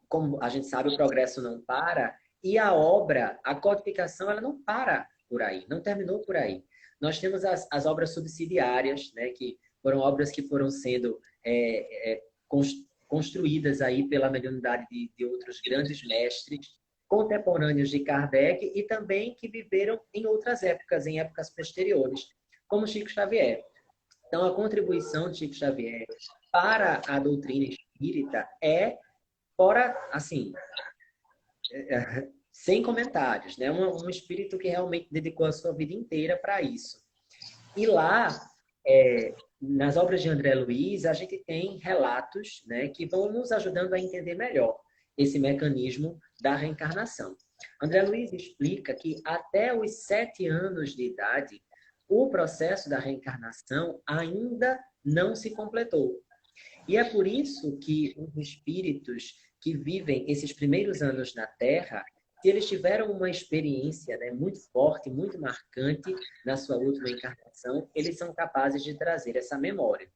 como a gente sabe, o progresso não para, e a codificação, ela não para por aí, não terminou por aí. Nós temos as obras subsidiárias, né, que foram obras que foram sendo construídas aí pela mediunidade de outros grandes mestres, contemporâneos de Kardec e também que viveram em outras épocas, em épocas posteriores, como Chico Xavier. Então, a contribuição de Chico Xavier para a doutrina espírita fora, assim, sem comentários, né? Um espírito que realmente dedicou a sua vida inteira para isso. E lá, nas obras de André Luiz, a gente tem relatos, né, que vão nos ajudando a entender melhor esse mecanismo da reencarnação. André Luiz explica que até os 7 anos de idade, o processo da reencarnação ainda não se completou. E é por isso que os espíritos que vivem esses primeiros anos na Terra, se eles tiveram uma experiência, né, muito forte, muito marcante na sua última encarnação, eles são capazes de trazer essa memória.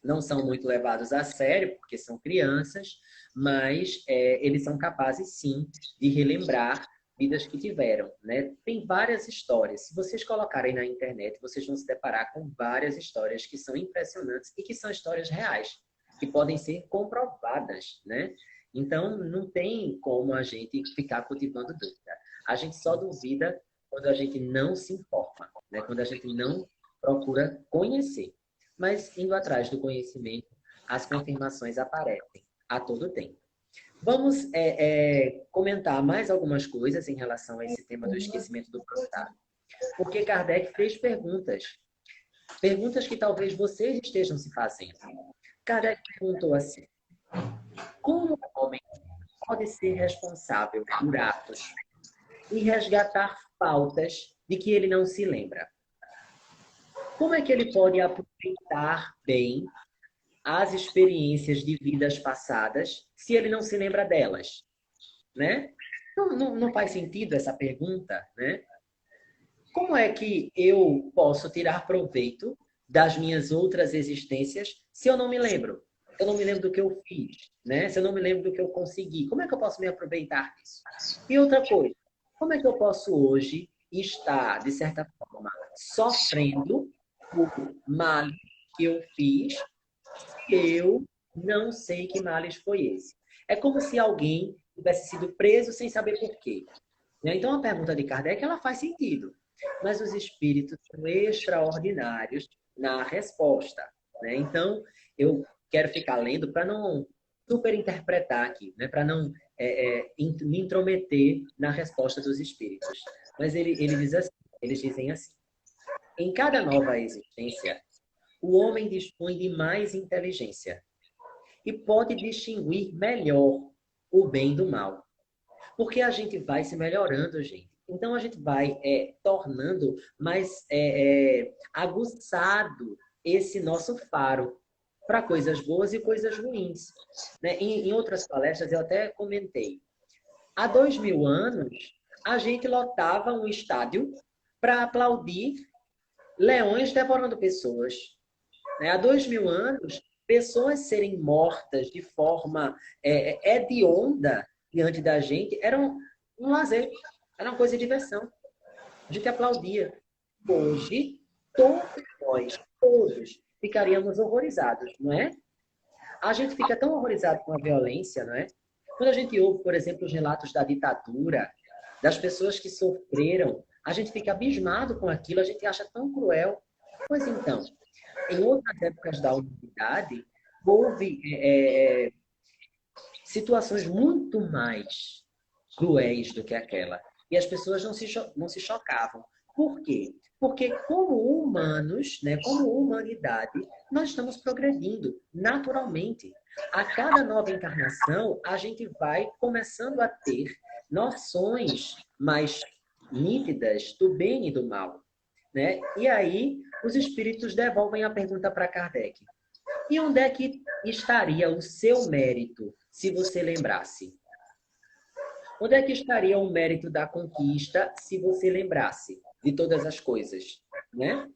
Não são muito levados a sério, porque são crianças, mas eles são capazes, sim, de relembrar vidas que tiveram, né? Tem várias histórias. Se vocês colocarem na internet, vocês vão se deparar com várias histórias que são impressionantes e que são histórias reais, que podem ser comprovadas, né? Então, não tem como a gente ficar cultivando dúvida. A gente só duvida quando a gente não se informa, né? Quando a gente não procura conhecer. Mas, indo atrás do conhecimento, as confirmações aparecem a todo tempo. Vamos comentar mais algumas coisas em relação a esse tema do esquecimento do passado. Porque Kardec fez perguntas. Perguntas que talvez vocês estejam se fazendo. Kardec perguntou assim: como o homem pode ser responsável por atos e resgatar faltas de que ele não se lembra? Como é que ele pode aproveitar bem as experiências de vidas passadas se ele não se lembra delas? Né? Não faz sentido essa pergunta, né? Como é que eu posso tirar proveito das minhas outras existências se eu não me lembro? Eu não me lembro do que eu fiz, né? Se eu não me lembro do que eu consegui, como é que eu posso me aproveitar disso? E outra coisa, como é que eu posso hoje estar, de certa forma, sofrendo por males que eu fiz se eu não sei que males foi esse? É como se alguém tivesse sido preso sem saber por quê. Né? Então, a pergunta de Kardec ela faz sentido, mas os espíritos são extraordinários na resposta. Né? Então, eu quero ficar lendo para não superinterpretar aqui, né? Para não me intrometer na resposta dos espíritos. Mas ele diz assim, eles dizem assim: em cada nova existência, o homem dispõe de mais inteligência e pode distinguir melhor o bem do mal. Porque a gente vai se melhorando, gente. Então a gente vai tornando mais aguçado esse nosso faro para coisas boas e coisas ruins. Né? Em outras palestras eu até comentei. Há 2000 anos, a gente lotava um estádio para aplaudir leões devorando pessoas. Né? Há 2000 anos, pessoas serem mortas de forma hedionda diante da gente era um lazer, era uma coisa de diversão. A gente aplaudia. Hoje, todos nós, todos, ficaríamos horrorizados, não é? A gente fica tão horrorizado com a violência, não é? Quando a gente ouve, por exemplo, os relatos da ditadura, das pessoas que sofreram, a gente fica abismado com aquilo, a gente acha tão cruel. Pois então, em outras épocas da humanidade, houve situações muito mais cruéis do que aquela. E as pessoas não se chocavam. Por quê? Porque como humanos, né, como humanidade, nós estamos progredindo naturalmente. A cada nova encarnação, a gente vai começando a ter noções mais nítidas do bem e do mal. Né? E aí, os espíritos devolvem a pergunta para Kardec. E onde é que estaria o seu mérito, se você lembrasse? Onde é que estaria o mérito da conquista, se você lembrasse de todas as coisas? Né?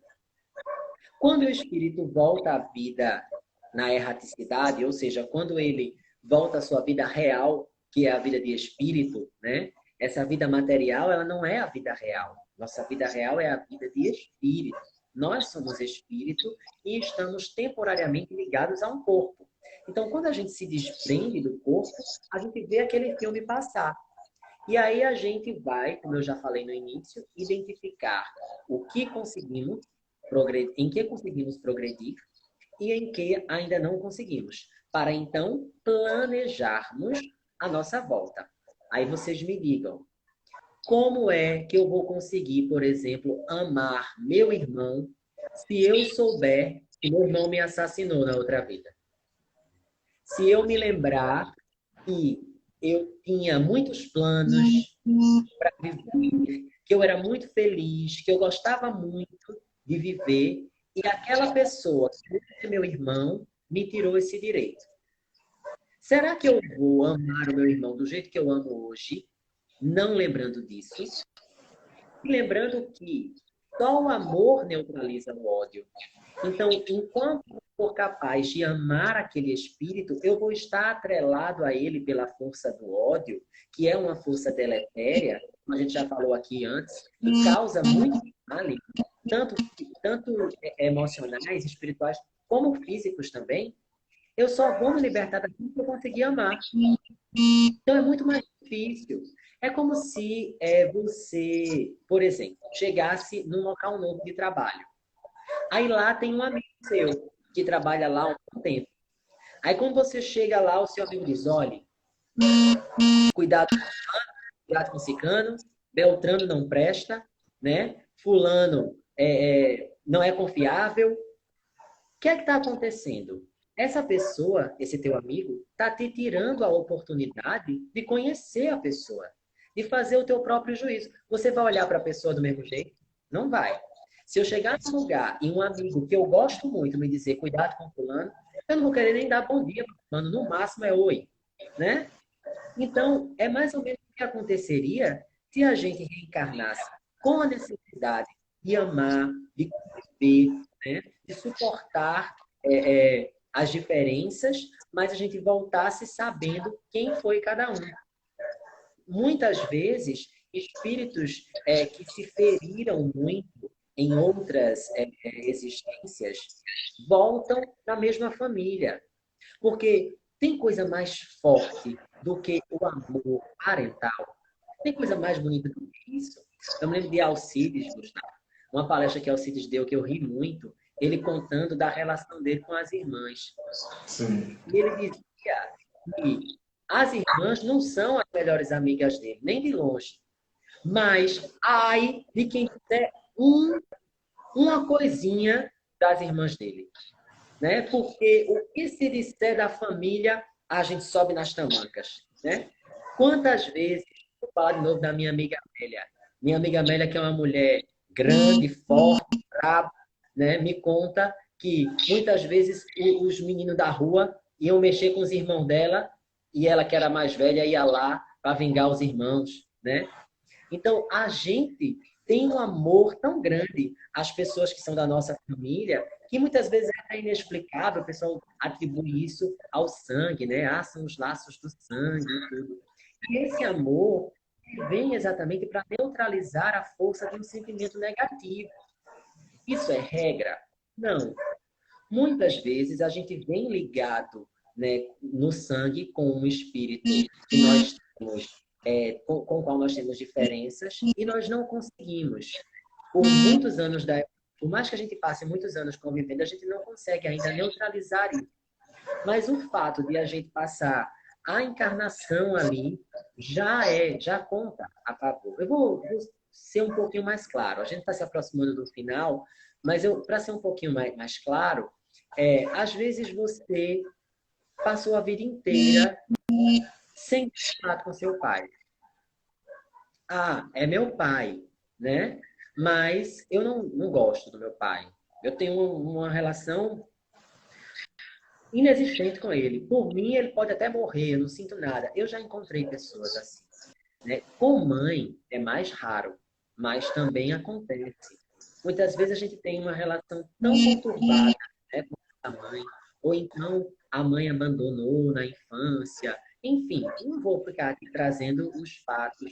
Quando o espírito volta à vida na erraticidade, ou seja, quando ele volta à sua vida real, que é a vida de espírito, né? Essa vida material, ela não é a vida real. Nossa vida real é a vida de espírito. Nós somos espírito e estamos temporariamente ligados a um corpo. Então, quando a gente se desprende do corpo, a gente vê aquele filme passar. E aí a gente vai, como eu já falei no início, identificar o que conseguimos progredir, em que conseguimos progredir e em que ainda não conseguimos, para então planejarmos a nossa volta. Aí vocês me digam, como é que eu vou conseguir, por exemplo, amar meu irmão se eu souber que meu irmão me assassinou na outra vida? Se eu me lembrar que eu tinha muitos planos para viver, que eu era muito feliz, que eu gostava muito de viver, e aquela pessoa, que é meu irmão, me tirou esse direito. Será que eu vou amar o meu irmão do jeito que eu amo hoje, não lembrando disso? E lembrando que só o amor neutraliza o ódio. Então, enquanto eu for capaz de amar aquele espírito, eu vou estar atrelado a ele pela força do ódio, que é uma força deletéria, como a gente já falou aqui antes, que causa muito mal, tanto emocionais, espirituais, como físicos também. Eu só vou me libertar daquilo que eu conseguir amar. Então, é muito mais difícil. É como se você, por exemplo, chegasse num local novo de trabalho. Aí lá tem um amigo seu que trabalha lá há um tempo. Aí quando você chega lá, o seu amigo diz, olha, cuidado, cuidado com ciclano, Beltrano não presta, né? Fulano não é confiável. O que é que está acontecendo? Essa pessoa, esse teu amigo, está te tirando a oportunidade de conhecer a pessoa, de fazer o teu próprio juízo. Você vai olhar para a pessoa do mesmo jeito? Não vai. Se eu chegar num lugar e um amigo que eu gosto muito me dizer cuidado com fulano, eu não vou querer nem dar bom dia para fulano, no máximo é oi, né? Então, é mais ou menos o que aconteceria se a gente reencarnasse com a necessidade de amar, de conviver, né? De suportar as diferenças, mas a gente voltasse sabendo quem foi cada um. Muitas vezes, espíritos que se feriram muito em outras existências voltam na mesma família. Porque tem coisa mais forte do que o amor parental? Tem coisa mais bonita do que isso? Eu me lembro de Alcides, Gustavo, uma palestra que Alcides deu que eu ri muito, ele contando da relação dele com as irmãs. Sim. E ele dizia que as irmãs não são as melhores amigas dele, nem de longe. Mas, ai de quem tiver uma coisinha das irmãs dele. Né? Porque o que se disser da família, a gente sobe nas tamancas. Né? Quantas vezes, vou falar de novo da minha amiga Amélia, que é uma mulher grande, forte, brava, né? Me conta que muitas vezes os meninos da rua iam mexer com os irmãos dela e ela, que era mais velha, ia lá para vingar os irmãos. Né? Então, a gente tem um amor tão grande às pessoas que são da nossa família, que muitas vezes é até inexplicável, o pessoal atribui isso ao sangue, né? Ah, são os laços do sangue e tudo. E esse amor vem exatamente para neutralizar a força de um sentimento negativo. Isso é regra? Não. Muitas vezes a gente vem ligado, né, no sangue com um espírito que nós temos, com o qual nós temos diferenças e nós não conseguimos, por muitos anos por mais que a gente passe muitos anos convivendo, a gente não consegue ainda neutralizar isso. Mas o fato de a gente passar a encarnação ali já conta a favor. Eu vou ser um pouquinho mais claro. A gente está se aproximando do final, mas para ser um pouquinho mais claro, às vezes você passou a vida inteira sem contato com seu pai. Ah, é meu pai, né? Mas eu não gosto do meu pai. Eu tenho uma relação inexistente com ele. Por mim, ele pode até morrer, eu não sinto nada. Eu já encontrei pessoas assim. Né? Com mãe é mais raro, mas também acontece. Muitas vezes a gente tem uma relação tão conturbada, né, com a mãe, ou então a mãe abandonou na infância. Enfim, não vou ficar aqui trazendo os fatos,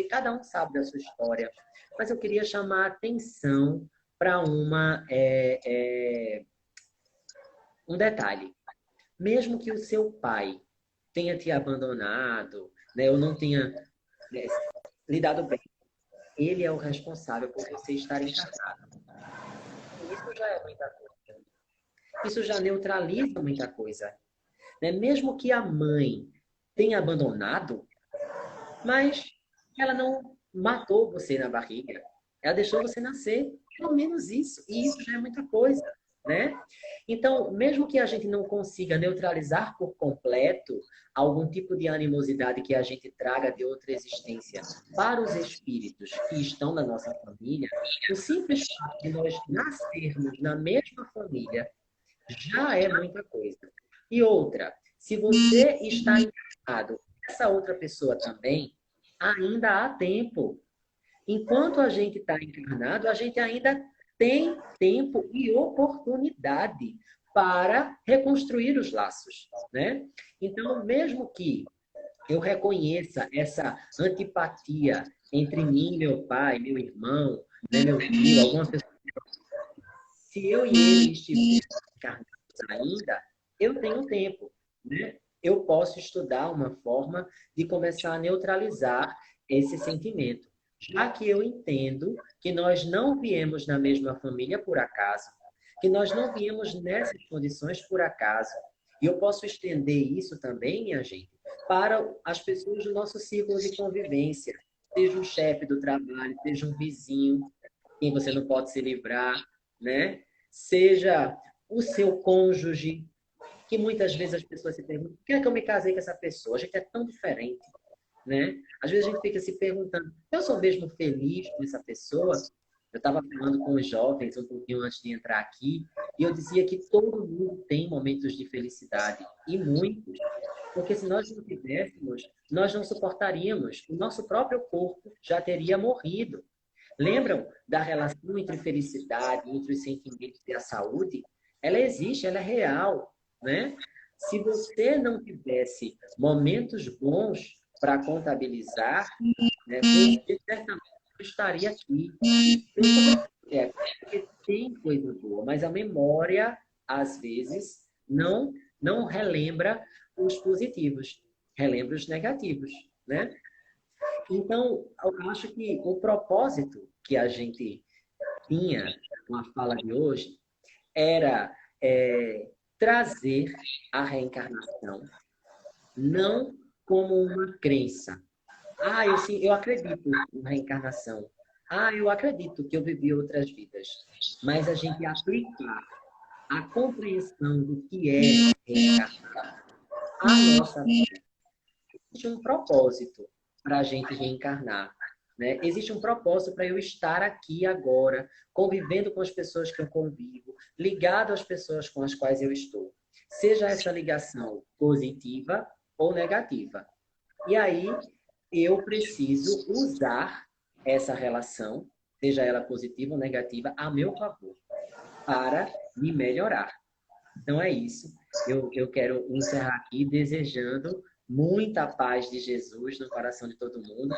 cada um sabe da sua história, mas eu queria chamar a atenção para um detalhe. Mesmo que o seu pai tenha te abandonado, né, ou não tenha, né, lidado bem, ele é o responsável por você estar encarnado. Isso já é muita coisa. Isso já neutraliza muita coisa. Né? Mesmo que a mãe tenha abandonado, mas ela não matou você na barriga. Ela deixou você nascer. Pelo menos isso. E isso já é muita coisa. Né? Então, mesmo que a gente não consiga neutralizar por completo algum tipo de animosidade que a gente traga de outra existência para os espíritos que estão na nossa família, o simples fato de nós nascermos na mesma família já é muita coisa. E outra, se você está encarnado, essa outra pessoa também, ainda há tempo. Enquanto a gente está encarnado, a gente ainda tem tempo e oportunidade para reconstruir os laços, né? Então, mesmo que eu reconheça essa antipatia entre mim, meu pai, meu irmão, né, meu tio, alguma pessoa, se eu e ele estivermos encarnados ainda, eu tenho tempo, né? Eu posso estudar uma forma de começar a neutralizar esse sentimento. Já que eu entendo que nós não viemos na mesma família por acaso, que nós não viemos nessas condições por acaso. E eu posso estender isso também, minha gente, para as pessoas do nosso círculo de convivência. Seja um chefe do trabalho, seja um vizinho, quem você não pode se livrar, né? Seja o seu cônjuge, que muitas vezes as pessoas se perguntam, por que é que eu me casei com essa pessoa? A gente é tão diferente, né? Às vezes a gente fica se perguntando, eu sou mesmo feliz com essa pessoa? Eu estava falando com os jovens um pouquinho antes de entrar aqui, e eu dizia que todo mundo tem momentos de felicidade, e muitos. Porque se nós não tivéssemos, nós não suportaríamos. O nosso próprio corpo já teria morrido. Lembram da relação entre felicidade, entre os sentimentos e a saúde? Ela existe, ela é real, né? Se você não tivesse momentos bons para contabilizar, né, você certamente não estaria aqui. Porque tem coisa boa, mas a memória, às vezes, não relembra os positivos, relembra os negativos, né? Então, eu acho que o propósito que a gente tinha com a fala de hoje era trazer a reencarnação não como uma crença. Ah, eu acredito na reencarnação. Ah, eu acredito que eu vivi outras vidas. Mas a gente aplicar a compreensão do que é reencarnar à nossa vida. Existe um propósito para a gente reencarnar. Né? Existe um propósito para eu estar aqui agora, convivendo com as pessoas que eu convivo, ligado às pessoas com as quais eu estou. Seja essa ligação positiva ou negativa. E aí, eu preciso usar essa relação, seja ela positiva ou negativa, a meu favor, para me melhorar. Então é isso. Eu quero encerrar aqui desejando muita paz de Jesus no coração de todo mundo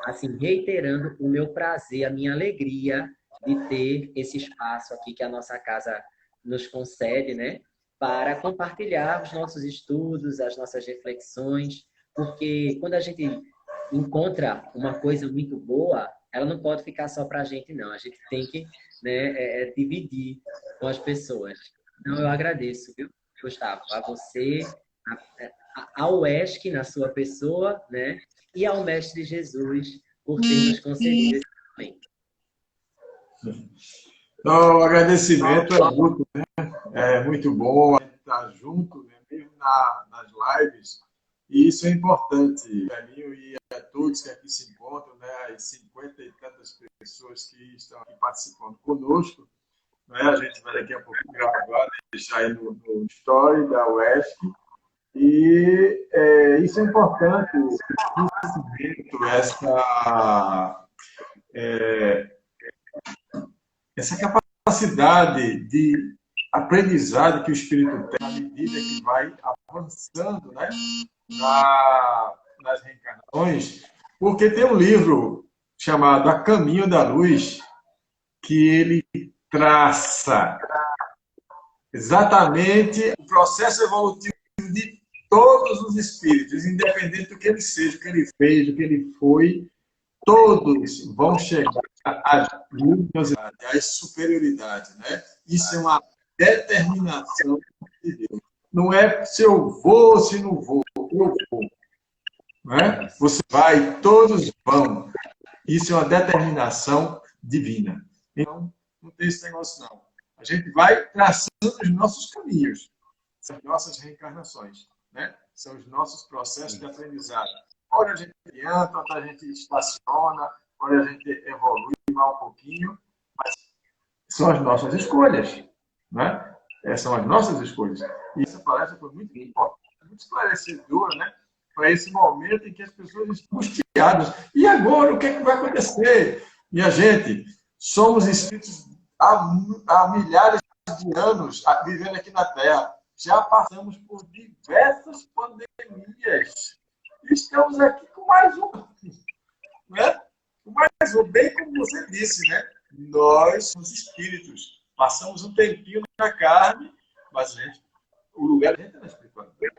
assim, reiterando o meu prazer, a minha alegria de ter esse espaço aqui que a nossa casa nos concede, né? Para compartilhar os nossos estudos, as nossas reflexões, porque quando a gente encontra uma coisa muito boa, ela não pode ficar só para a gente, não. A gente tem que, né, dividir com as pessoas. Então, eu agradeço, viu, Gustavo, a você, ao UESC na sua pessoa, né, e ao Mestre Jesus por ter nos concedido esse momento. Então, o agradecimento é mútuo, né? É muito bom a gente estar junto, né? Mesmo nas lives, e isso é importante para mim e a todos que aqui se encontram, né? As 50 e tantas pessoas que estão aqui participando conosco, né? A gente vai daqui a pouco gravar, deixar aí no story da UESC, e isso é importante, esse conhecimento, essa capacidade de aprendizado que o espírito tem à medida que vai avançando, né, nas reencarnações, porque tem um livro chamado A Caminho da Luz, que ele traça exatamente o processo evolutivo de todos os espíritos, independente do que ele seja, o que ele fez, o que ele foi, todos vão chegar à luminosidade, à superioridade, né? Isso é uma determinação de Deus. Não é se eu vou, se não vou, eu vou. Né? Você vai, todos vão. Isso é uma determinação divina. Então, não tem esse negócio, não. A gente vai traçando os nossos caminhos, são as nossas reencarnações, né? São os nossos processos de aprendizado. Ora a gente adianta, ora a gente estaciona, ora a gente evolui, vai um pouquinho, mas são as nossas escolhas, né? São as nossas escolhas. E essa palestra foi muito importante, muito esclarecedora, né? Para esse momento em que as pessoas estão angustiadas. E agora, o que é que vai acontecer? Minha gente, somos espíritos há milhares de anos vivendo aqui na Terra. Já passamos por diversas pandemias. Estamos aqui com mais uma. Né? Com mais uma, bem como você disse, né? Nós somos espíritos. Passamos um tempinho na carne, mas o lugar da gente é na espiritualidade.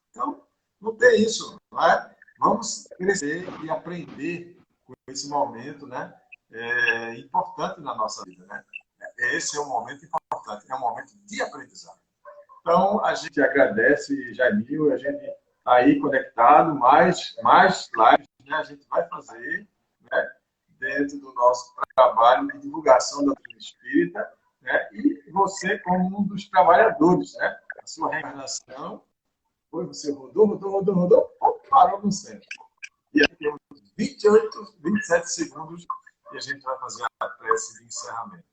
Então, não tem isso. Não é? Vamos crescer e aprender com esse momento, né? Importante na nossa vida. Né? Esse é um momento importante, é um momento de aprendizado. Então, a gente agradece, Jaiminho, a gente está aí conectado, mais lives, né, a gente vai fazer, né, dentro do nosso trabalho de divulgação da doutrina espírita, né, e você como um dos trabalhadores, né, a sua reencarnação, foi você rodou, parou no centro. E aí temos 27 segundos e a gente vai fazer a prece de encerramento.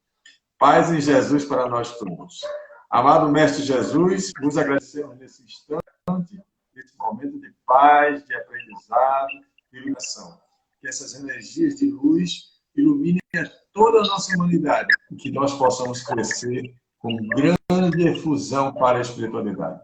Paz em Jesus para nós todos. Amado Mestre Jesus, vos agradecemos nesse instante, nesse momento de paz, de aprendizado, de iluminação. que essas energias de luz iluminem toda a nossa humanidade e que nós possamos crescer com grande efusão para a espiritualidade.